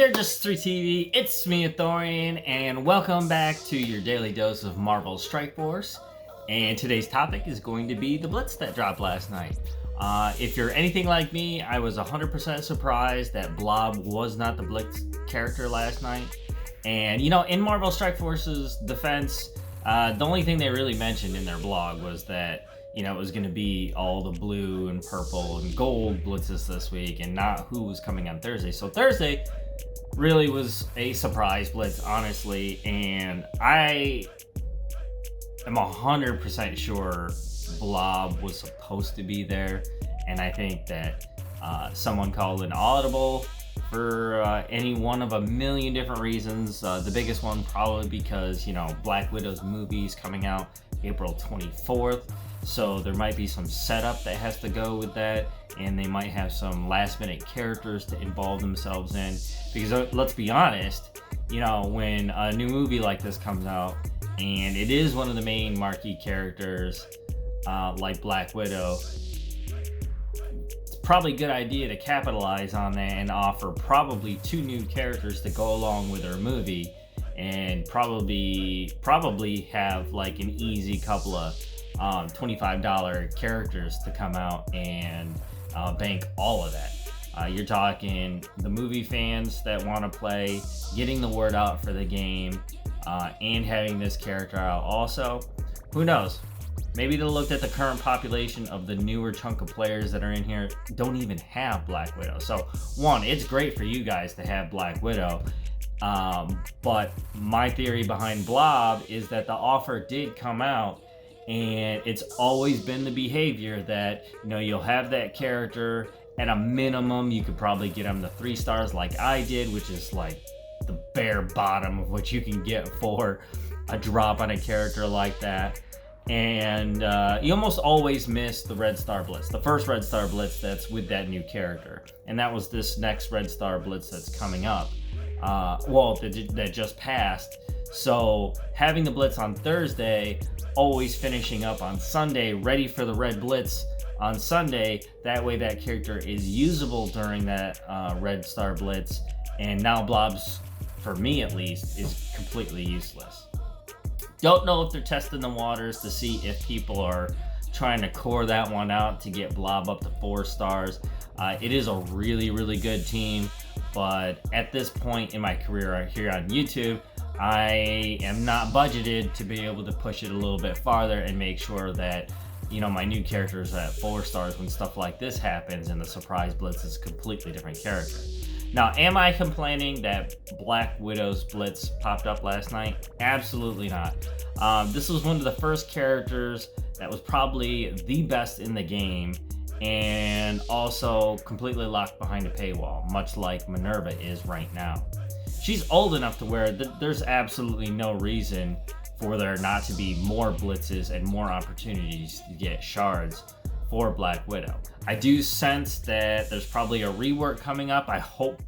there, Just 3 TV, it's me, Authorian, and welcome back to your daily dose of Marvel Strike Force. And today's topic is going to be the Blitz that dropped last night. If you're anything like me, I was 100% surprised that Blob was not the Blitz character last night. And, you know, in Marvel Strike Force's defense, the only thing they really mentioned in their blog was that, you know, it was going to be all the blue and purple and gold blitzes this week and not who was coming on Thursday. So Thursday really was a surprise blitz, honestly, and I am 100% sure Blob was supposed to be there, and I think that someone called an audible for any one of a million different reasons. The biggest one probably because, you know, Black Widow's movie is coming out April 24th. So there might be some setup that has to go with that, and they might have some last minute characters to involve themselves in, because let's be honest, you know, when a new movie like this comes out and it is one of the main marquee characters like Black Widow, it's probably a good idea to capitalize on that and offer probably 2 new characters to go along with her movie, and probably have like an easy couple of $25 characters to come out and bank all of that. You're talking the movie fans that want to play, getting the word out for the game, and having this character out also. Who knows? Maybe they looked at the current population of the newer chunk of players that are in here don't even have Black Widow. So one, it's great for you guys to have Black Widow. But my theory behind Blob is that the offer did come out, and it's always been the behavior that, you know, you'll have that character at a minimum. You could probably get them to 3 stars like I did, which is like the bare bottom of what you can get for a drop on a character like that. And you almost always miss the Red Star Blitz, the first Red Star Blitz that's with that new character. And that was this next Red Star Blitz that's coming up. That just passed. So having the Blitz on Thursday, always finishing up on Sunday, ready for the Red Blitz on Sunday. That way that character is usable during that Red Star Blitz. And now Blob's, for me at least, is completely useless. Don't know if they're testing the waters to see if people are trying to core that one out to get Blob up to 4 stars. It is a really, really good team, but at this point in my career here on YouTube, I am not budgeted to be able to push it a little bit farther and make sure that, you know, my new character is at 4 stars when stuff like this happens and the surprise blitz is a completely different character. Now, am I complaining that Black Widow's blitz popped up last night? Absolutely not. This was one of the first characters that was probably the best in the game, and also completely locked behind a paywall, much like Minerva is right now. She's old enough to where there's absolutely no reason for there not to be more blitzes and more opportunities to get shards for Black Widow. I do sense that there's probably a rework coming up. I hope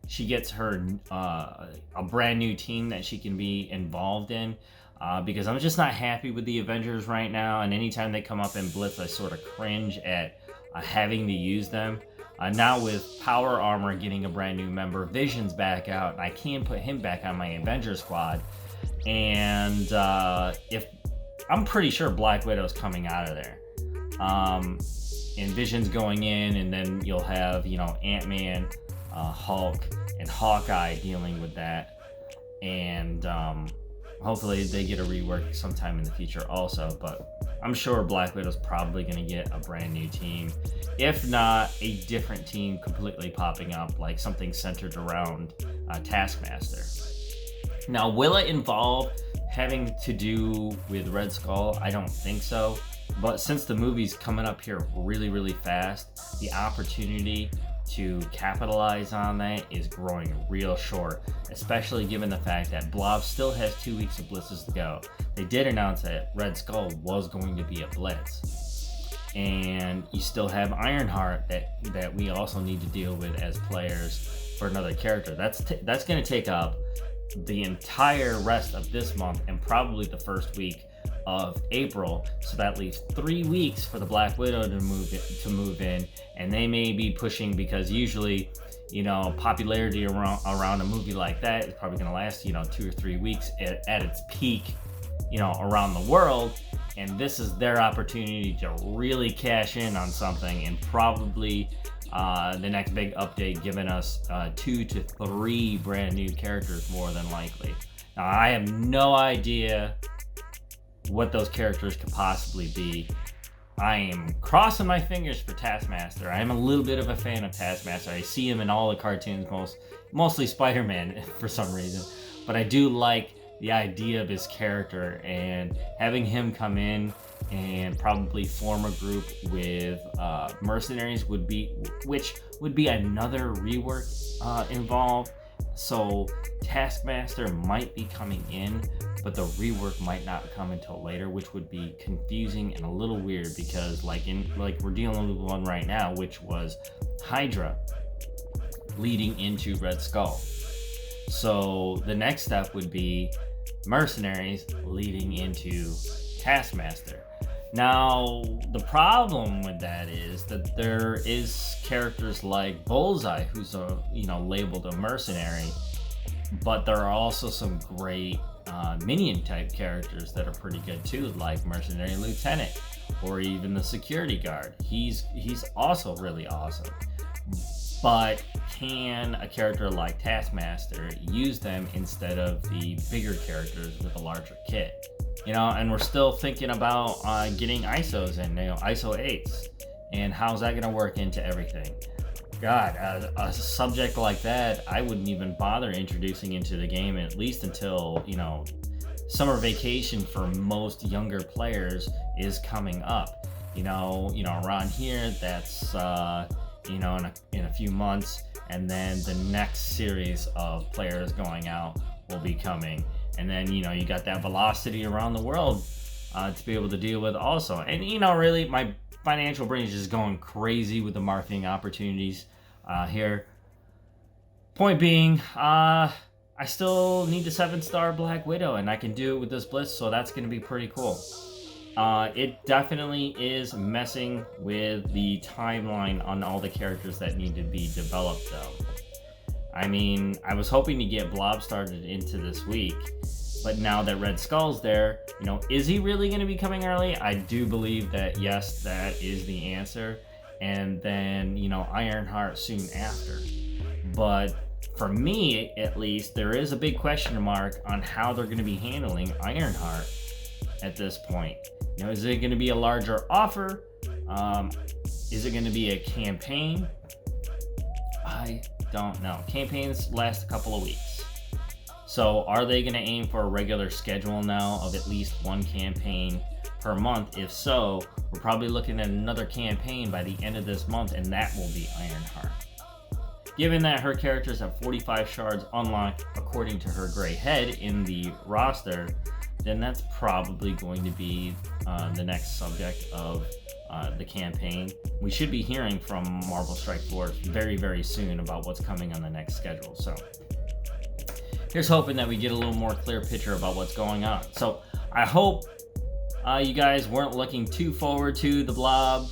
she gets her a brand new team that she can be involved in, because I'm just not happy with the Avengers right now, and anytime they come up in blitz, I sort of cringe at having to use them. Now with Power Armor getting a brand new member, Vision's back out, and I can put him back on my Avengers squad. And if I'm pretty sure Black Widow's coming out of there, and Vision's going in, and then you'll have, you know, Ant-Man, Hulk, and Hawkeye dealing with that. And hopefully they get a rework sometime in the future also, but I'm sure Black Widow's probably going to get a brand new team, if not a different team completely popping up, like something centered around Taskmaster. Now, will it involve having to do with Red Skull? I don't think so, but since the movie's coming up here really, really fast, the opportunity to capitalize on that is growing real short, especially given the fact that Blob still has 2 weeks of blitzes to go. They did announce that Red Skull was going to be a blitz, and you still have Ironheart that we also need to deal with as players for another character. That's going to take up the entire rest of this month and probably the first week of April, so that leaves 3 weeks for the Black Widow to move in, and they may be pushing, because usually, popularity around a movie like that is probably going to last 2 or 3 weeks at its peak, around the world. And this is their opportunity to really cash in on something, and probably the next big update giving us 2 to 3 brand new characters, more than likely. Now, I have no idea what those characters could possibly be. I am crossing my fingers for Taskmaster. I am a little bit of a fan of Taskmaster. I see him in all the cartoons, mostly Spider-Man for some reason. But I do like the idea of his character, and having him come in and probably form a group with mercenaries which would be another rework involved. So Taskmaster might be coming in, but the rework might not come until later, which would be confusing and a little weird, because like we're dealing with one right now, which was Hydra leading into Red Skull. So the next step would be mercenaries leading into Taskmaster. Now, the problem with that is that there is characters like Bullseye, who's labeled a mercenary, but there are also some great minion type characters that are pretty good too, like Mercenary Lieutenant, or even the security guard. He's also really awesome. But can a character like Taskmaster use them instead of the bigger characters with a larger kit? And we're still thinking about getting ISOs in, ISO 8s, and how's that going to work into everything? God, a subject like that, I wouldn't even bother introducing into the game, at least until, summer vacation for most younger players is coming up. Around here, that's, in a few months, and then the next series of players going out will be coming. And then, you got that velocity around the world to be able to deal with also. And, really, my financial brain is just going crazy with the marketing opportunities here. Point being, I still need the 7-star Black Widow, and I can do it with this Blitz, so that's going to be pretty cool. It definitely is messing with the timeline on all the characters that need to be developed, though. I mean, I was hoping to get Blob started into this week, but now that Red Skull's there, is he really going to be coming early? I do believe that, yes, that is the answer. And then, Ironheart soon after. But for me, at least, there is a big question mark on how they're going to be handling Ironheart at this point. Is it going to be a larger offer? Is it going to be a campaign? I don't know. Campaigns last a couple of weeks. So are they going to aim for a regular schedule now of at least one campaign per month? If so, we're probably looking at another campaign by the end of this month, and that will be Ironheart. Given that her characters have 45 shards unlocked according to her gray head in the roster, then that's probably going to be the next subject of the campaign. We should be hearing from Marvel Strike Force very, very soon about what's coming on the next schedule. So here's hoping that we get a little more clear picture about what's going on. So I hope you guys weren't looking too forward to the Blob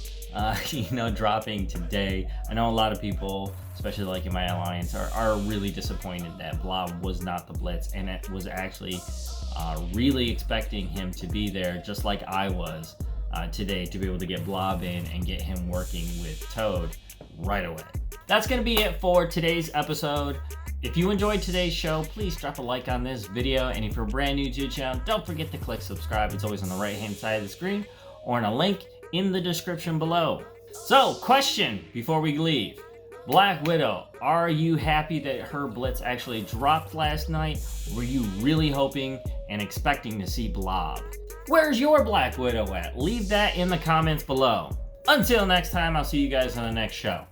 dropping today. I know a lot of people, especially like in my alliance, are really disappointed that Blob was not the Blitz, and it was actually really expecting him to be there, just like I was today, to be able to get Blob in and get him working with Toad right away. That's going to be it for today's episode. If you enjoyed today's show, please drop a like on this video, and if you're brand new to the channel, don't forget to click subscribe. It's always on the right hand side of the screen or in a link in the description below. So, question before we leave. Black Widow, are you happy that her Blitz actually dropped last night? Were you really hoping and expecting to see Blob? Where's your Black Widow at? Leave that in the comments below. Until next time, I'll see you guys on the next show.